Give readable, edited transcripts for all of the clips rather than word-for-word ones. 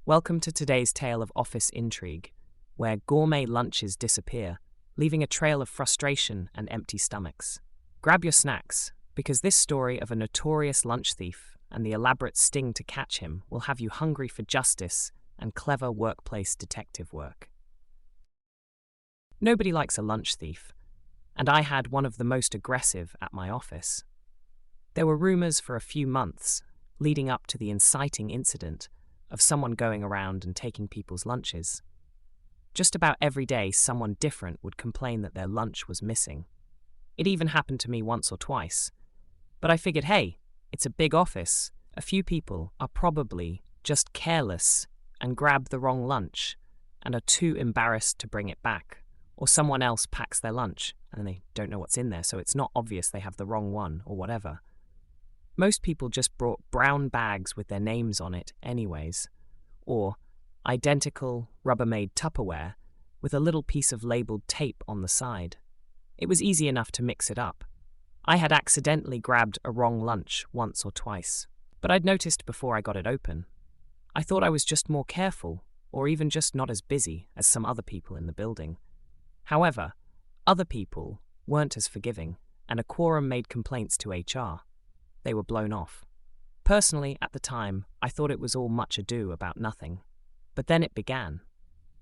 Welcome to today's tale of office intrigue, where gourmet lunches disappear, leaving a trail of frustration and empty stomachs. Grab your snacks, because this story of a notorious lunch thief and the elaborate sting to catch him will have you hungry for justice and clever workplace detective work. Nobody likes a lunch thief, and I had one of the most aggressive at my office. There were rumors for a few months, leading up to the inciting incident of someone going around and taking people's lunches. Just about every day, someone different would complain that their lunch was missing. It even happened to me once or twice. But I figured, hey, it's a big office. A few people are probably just careless and grab the wrong lunch and are too embarrassed to bring it back. Or someone else packs their lunch and they don't know what's in there, so it's not obvious they have the wrong one or whatever. Most people just brought brown bags with their names on it anyways, or identical Rubbermaid Tupperware with a little piece of labeled tape on the side. It was easy enough to mix it up. I had accidentally grabbed a wrong lunch once or twice, but I'd noticed before I got it open. I thought I was just more careful, or even just not as busy as some other people in the building. However, other people weren't as forgiving, and a quorum made complaints to HR. They were blown off. Personally, at the time, I thought it was all much ado about nothing. But then it began.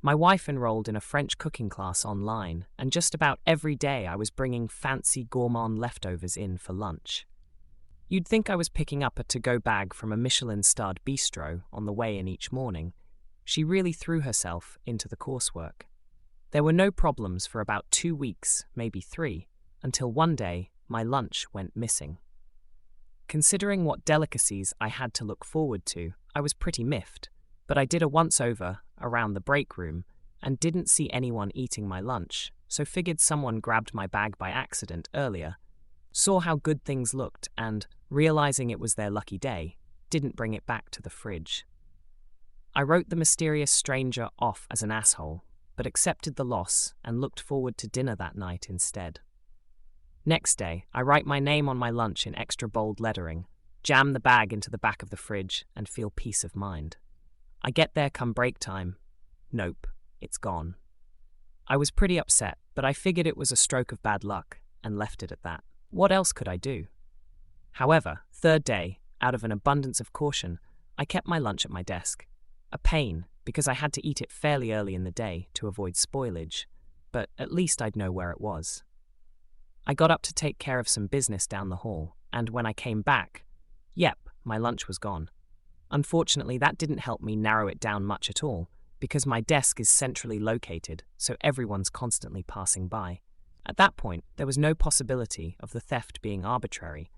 My wife enrolled in a French cooking class online, and just about every day I was bringing fancy gourmand leftovers in for lunch. You'd think I was picking up a to-go bag from a Michelin-starred bistro on the way in each morning. She really threw herself into the coursework. There were no problems for about 2 weeks, maybe 3, until one day my lunch went missing. Considering what delicacies I had to look forward to, I was pretty miffed, but I did a once-over around the break room and didn't see anyone eating my lunch, so figured someone grabbed my bag by accident earlier, saw how good things looked and, realizing it was their lucky day, didn't bring it back to the fridge. I wrote the mysterious stranger off as an asshole, but accepted the loss and looked forward to dinner that night instead. Next day, I write my name on my lunch in extra bold lettering, jam the bag into the back of the fridge, and feel peace of mind. I get there come break time. Nope, it's gone. I was pretty upset, but I figured it was a stroke of bad luck and left it at that. What else could I do? However, third day, out of an abundance of caution, I kept my lunch at my desk. A pain, because I had to eat it fairly early in the day to avoid spoilage, but at least I'd know where it was. I got up to take care of some business down the hall, and when I came back, my lunch was gone. Unfortunately, that didn't help me narrow it down much at all, because my desk is centrally located, so everyone's constantly passing by. At that point, there was no possibility of the theft being arbitrary,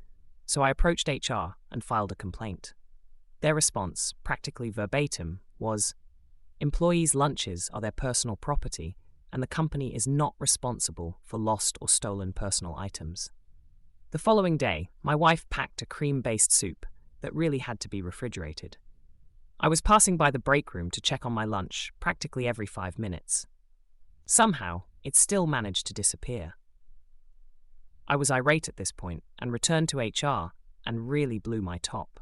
so I approached HR and filed a complaint. Their response, practically verbatim, was, "Employees' lunches are their personal property, and the company is not responsible for lost or stolen personal items." The following day, my wife packed a cream-based soup that really had to be refrigerated. I was passing by the break room to check on my lunch practically every 5 minutes. Somehow, it still managed to disappear. I was irate at this point and returned to HR and really blew my top.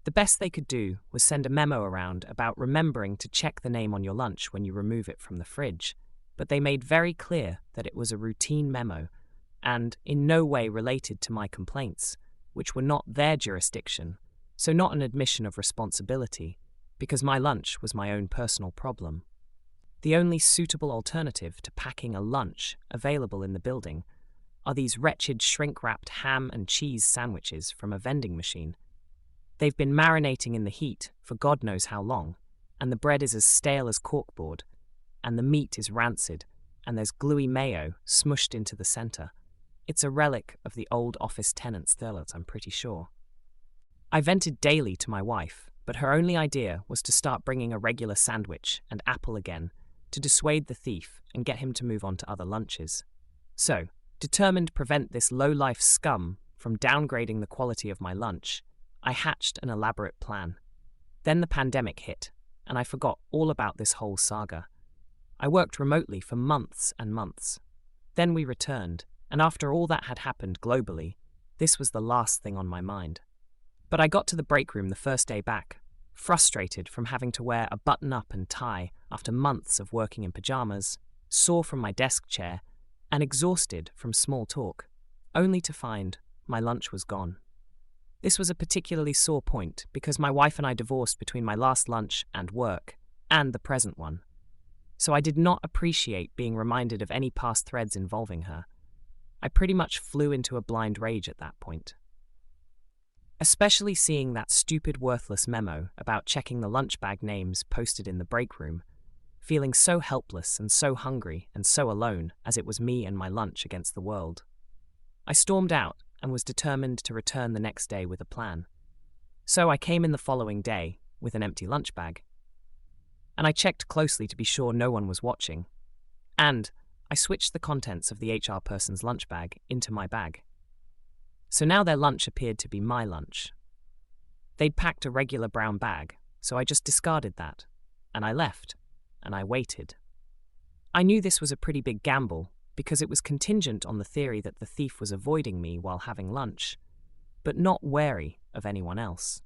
The best they could do was send a memo around about remembering to check the name on your lunch when you remove it from the fridge, but they made very clear that it was a routine memo and in no way related to my complaints, which were not their jurisdiction, so not an admission of responsibility, because my lunch was my own personal problem. The only suitable alternative to packing a lunch available in the building are these wretched shrink-wrapped ham and cheese sandwiches from a vending machine. They've been marinating in the heat for God knows how long, and the bread is as stale as corkboard, and the meat is rancid, and there's gluey mayo smushed into the center. It's a relic of the old office tenants' toilets, I'm pretty sure. I vented daily to my wife, but her only idea was to start bringing a regular sandwich and apple again to dissuade the thief and get him to move on to other lunches. So, determined to prevent this low-life scum from downgrading the quality of my lunch, I hatched an elaborate plan. Then the pandemic hit, and I forgot all about this whole saga. I worked remotely for months and months. Then we returned, and after all that had happened globally, this was the last thing on my mind. But I got to the break room the first day back, frustrated from having to wear a button-up and tie after months of working in pajamas, sore from my desk chair, and exhausted from small talk, only to find my lunch was gone. This was a particularly sore point because my wife and I divorced between my last lunch and work, and the present one. So I did not appreciate being reminded of any past threads involving her. I pretty much flew into a blind rage at that point. Especially seeing that stupid worthless memo about checking the lunch bag names posted in the break room, feeling so helpless and so hungry and so alone as it was me and my lunch against the world. I stormed out and was determined to return the next day with a plan. So I came in the following day with an empty lunch bag. And I checked closely to be sure no one was watching. And I switched the contents of the HR person's lunch bag into my bag. So now their lunch appeared to be my lunch. They'd packed a regular brown bag, so I just discarded that. And I left. And I waited. I knew this was a pretty big gamble because it was contingent on the theory that the thief was avoiding me while having lunch, but not wary of anyone else.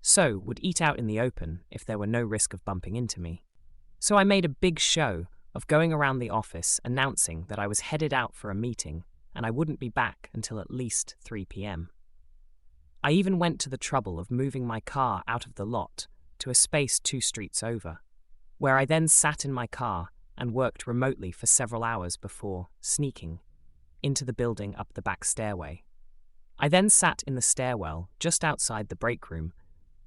So would eat out in the open if there were no risk of bumping into me. So I made a big show of going around the office announcing that I was headed out for a meeting and I wouldn't be back until at least 3 p.m. I even went to the trouble of moving my car out of the lot to a space 2 streets over, where I then sat in my car and worked remotely for several hours before sneaking into the building up the back stairway. I then sat in the stairwell just outside the break room,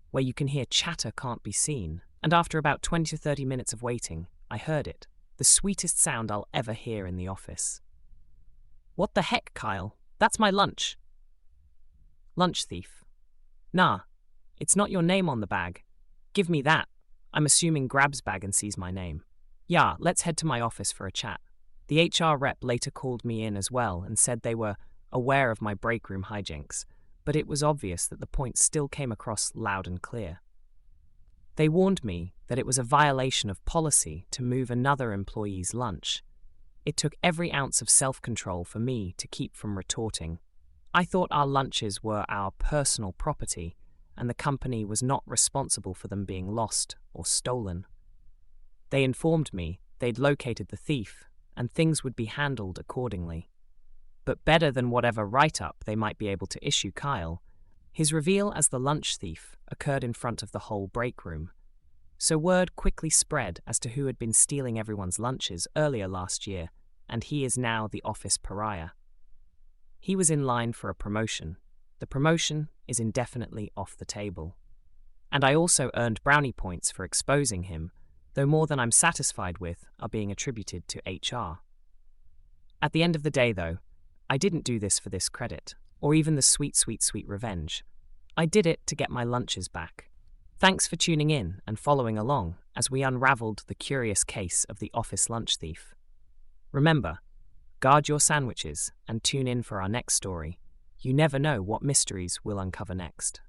where you can hear chatter can't be seen, and after about 20 to 30 minutes of waiting, I heard it, the sweetest sound I'll ever hear in the office. "What the heck, Kyle? That's my lunch." Lunch thief. "Nah, it's not your name on the bag. Give me that." I'm assuming grabs bag and sees my name. "Yeah, let's head to my office for a chat." The HR rep later called me in as well and said they were aware of my break room hijinks, but it was obvious that the point still came across loud and clear. They warned me that it was a violation of policy to move another employee's lunch. It took every ounce of self-control for me to keep from retorting. I thought our lunches were our personal property, and the company was not responsible for them being lost or stolen. They informed me they'd located the thief, and things would be handled accordingly. But better than whatever write-up they might be able to issue Kyle, his reveal as the lunch thief occurred in front of the whole break room. So word quickly spread as to who had been stealing everyone's lunches earlier last year, and he is now the office pariah. He was in line for a promotion. The promotion is indefinitely off the table. And I also earned brownie points for exposing him, though more than I'm satisfied with are being attributed to HR. At the end of the day, though, I didn't do this for this credit, or even the sweet, sweet, sweet revenge. I did it to get my lunches back. Thanks for tuning in and following along as we unraveled the curious case of the office lunch thief. Remember, guard your sandwiches and tune in for our next story. You never know what mysteries we'll uncover next.